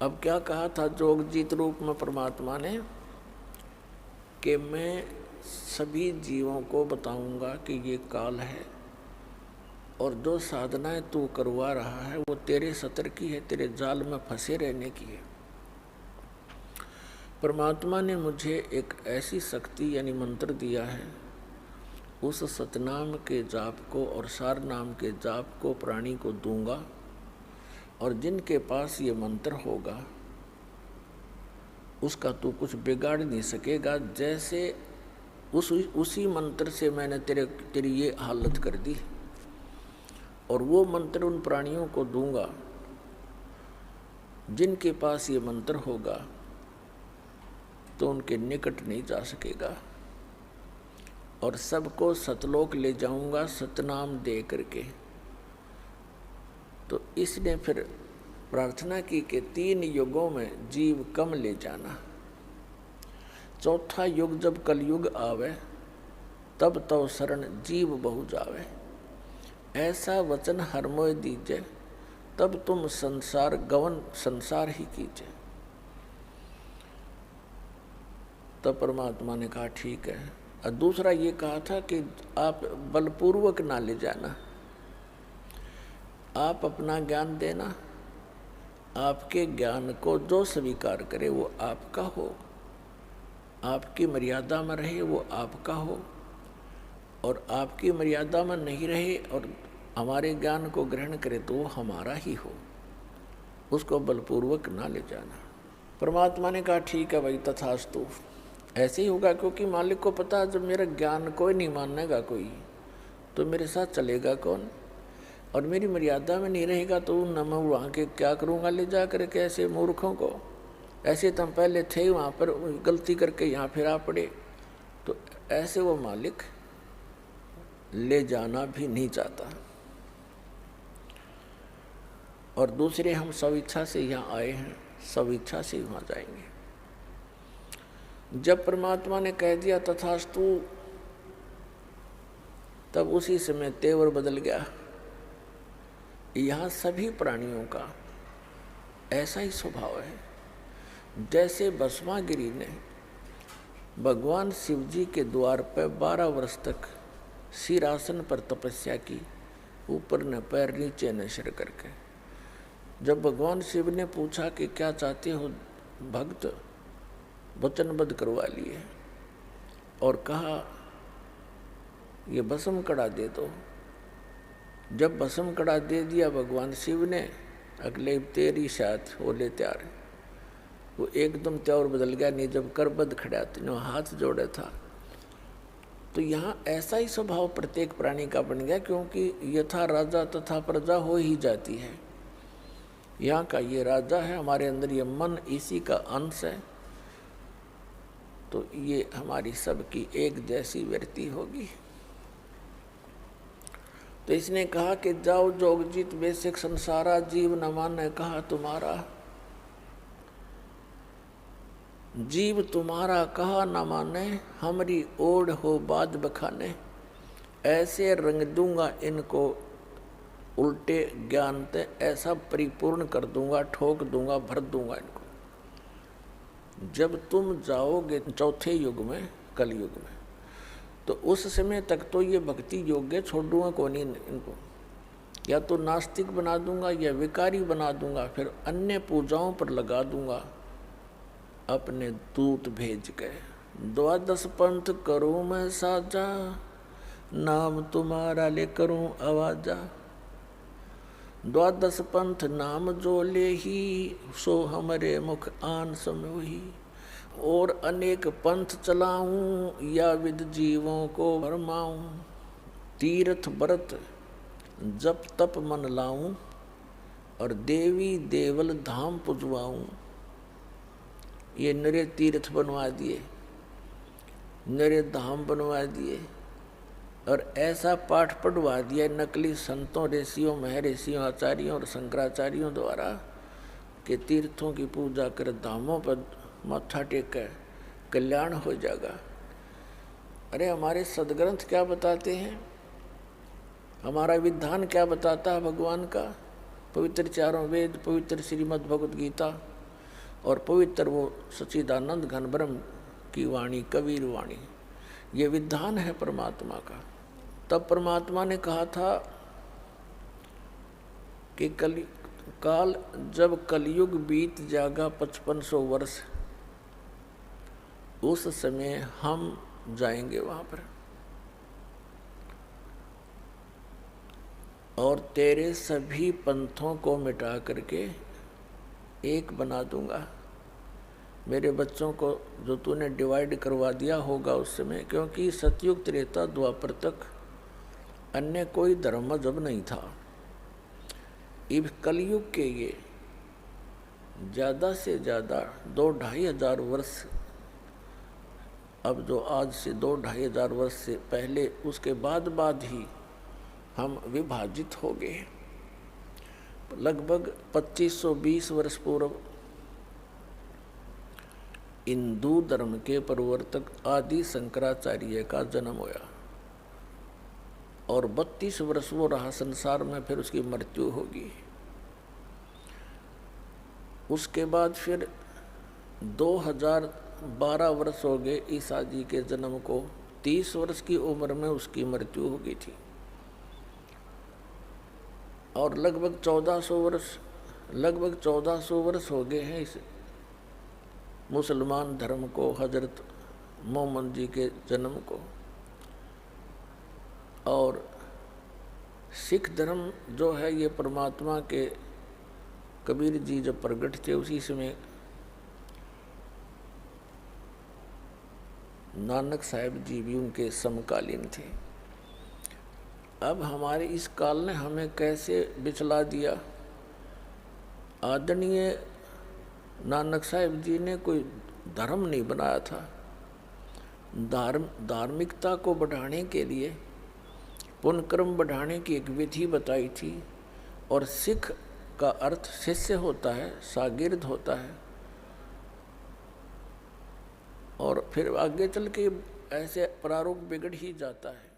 अब क्या कहा था जोगजीत रूप में परमात्मा ने कि मैं सभी जीवों को बताऊंगा कि ये काल है और जो साधनाएं तू करवा रहा है वो तेरे सतर की है, तेरे जाल में फंसे रहने की है। परमात्मा ने मुझे एक ऐसी शक्ति यानी मंत्र दिया है, उस सतनाम के जाप को और सार नाम के जाप को प्राणी को दूंगा और जिनके पास ये मंत्र होगा उसका तू कुछ बिगाड़ नहीं सकेगा। जैसे उसी मंत्र से मैंने तेरी ये हालत कर दी और वो मंत्र उन प्राणियों को दूंगा जिनके पास ये मंत्र होगा तो उनके निकट नहीं जा सकेगा और सबको सतलोक ले जाऊंगा सतनाम दे करके। तो इसने फिर प्रार्थना की कि 3 युगों में जीव कम ले जाना, चौथा युग जब कलयुग आवे तब तो शरण जीव बहु जावे, ऐसा वचन हर मोय दीजे तब तुम संसार गवन संसार ही कीजिए। तब परमात्मा ने कहा ठीक है। और दूसरा ये कहा था कि आप बलपूर्वक ना ले जाना, आप अपना ज्ञान देना, आपके ज्ञान को जो स्वीकार करे वो आपका हो, आपकी मर्यादा में रहे वो आपका हो, और आपकी मर्यादा में नहीं रहे और हमारे ज्ञान को ग्रहण करे तो वो हमारा ही हो, उसको बलपूर्वक ना ले जाना। परमात्मा ने कहा ठीक है भाई, तथास्तु, ऐसे ही होगा। क्योंकि मालिक को पता है जब मेरा ज्ञान कोई नहीं मानेगा कोई तो मेरे साथ चलेगा कौन, और मेरी मर्यादा में नहीं रहेगा तो न मैं वहाँ के क्या करूँगा ले जा कर के ऐसे मूर्खों को। ऐसे तो हम पहले थे वहाँ पर, गलती करके यहाँ फिर आ पड़े, तो ऐसे वो मालिक ले जाना भी नहीं चाहता। और दूसरे हम स्वेच्छा से यहाँ आए हैं, स्वेच्छा से वहाँ जाएंगे। जब परमात्मा ने कह दिया तथास्तु, तब उसी समय तेवर बदल गया। यहाँ सभी प्राणियों का ऐसा ही स्वभाव है। जैसे भस्मागिरी ने भगवान शिव जी के द्वार पर 12 वर्ष तक सिरासन पर तपस्या की, ऊपर न पैर नीचे न सिर करके। जब भगवान शिव ने पूछा कि क्या चाहते हो भक्त, वचनबद्ध करवा लिए और कहा ये भस्म कड़ा दे दो। जब भस्म कड़ा दे दिया भगवान शिव ने, अगले तेरी साथ होले तैयार, वो एकदम त्यावर बदल गया। नहीं जब करबद्ध खड़ा तो हाथ जोड़े था। तो यहाँ ऐसा ही स्वभाव प्रत्येक प्राणी का बन गया, क्योंकि यथा राजा तथा प्रजा हो ही जाती है। यहाँ का ये राजा है, हमारे अंदर ये मन इसी का अंश है, तो ये हमारी सबकी एक जैसी वृत्ति होगी। तो इसने कहा कि जाओ जोगजीत बेसिक संसारा, जीव न माने कहा तुम्हारा, जीव तुम्हारा कहा न माने, हमारी ओढ़ हो बाद बखाने, ऐसे रंग दूंगा इनको उल्टे ज्ञान ते, ऐसा परिपूर्ण कर दूंगा, ठोक दूंगा, भर दूंगा इनको। जब तुम जाओगे चौथे युग में, कलयुग में, तो उस समय तक तो ये भक्ति योग्य छोड़ दूंगा कौन ही इनको, या तो नास्तिक बना दूंगा या विकारी बना दूंगा, फिर अन्य पूजाओं पर लगा दूंगा अपने दूत भेज के। 12 पंथ करूं मैं साजा, नाम तुम्हारा ले करूं आवाजा। 12 पंथ नाम जो ले ही, सो हमरे मुख आन समोही। और अनेक पंथ चलाऊं, या विद जीवों को भरमाऊं। तीर्थ व्रत जप तप मन लाऊं, और देवी देवल धाम पुजवाऊं। ये नरे तीर्थ बनवा दिए, नरे धाम बनवा दिए, और ऐसा पाठ पढ़वा दिया नकली संतों, ऋषियों, महर्षियों, आचार्यों और शंकराचार्यों द्वारा कि तीर्थों की पूजा कर, धामों पर माथा टेक, कल्याण हो जाएगा। अरे हमारे सदग्रंथ क्या बताते हैं, हमारा विधान क्या बताता है भगवान का? पवित्र चारों वेद, पवित्र श्रीमद् भगवद गीता, और पवित्र वो सच्चिदानंद घन ब्रह्म की वाणी, कबीर वाणी, ये विधान है परमात्मा का। तब परमात्मा ने कहा था कि काल जब कलयुग बीत जाएगा 5500 वर्ष, उस समय हम जाएंगे वहां पर और तेरे सभी पंथों को मिटा करके एक बना दूंगा। मेरे बच्चों को जो तूने डिवाइड करवा दिया होगा उस समय, क्योंकि सतयुग त्रेता द्वापर तक अन्य कोई धर्म मजहब नहीं था। इब कलयुग के ये ज़्यादा से ज़्यादा 2-2.5 हजार वर्ष, अब जो आज से 2-2.5 हजार वर्ष से पहले, उसके बाद ही हम विभाजित हो गए। लगभग 2520 वर्ष पूर्व हिंदू धर्म के प्रवर्तक आदि शंकराचार्य का जन्म हुआ और 32 वर्ष वो रहा संसार में, फिर उसकी मृत्यु होगी। उसके बाद फिर 2012 वर्ष हो गए ईसा जी के जन्म को। 30 वर्ष की उम्र में उसकी मृत्यु हो गई थी और लगभग 1400 वर्ष हो गए हैं इस मुसलमान धर्म को, हजरत मोहम्मद जी के जन्म को। और सिख धर्म जो है ये परमात्मा के कबीर जी जब प्रकट थे उसी समय नानक साहिब जी भी उनके समकालीन थे। अब हमारे इस काल ने हमें कैसे बिचला दिया। आदरणीय नानक साहिब जी ने कोई धर्म नहीं बनाया था, धार्मिकता को बढ़ाने के लिए पुण्य कर्म बढ़ाने की एक विधि बताई थी। और सिख का अर्थ शिष्य होता है, शागिर्द होता है। और फिर आगे चल के ऐसे प्रारूप बिगड़ ही जाता है।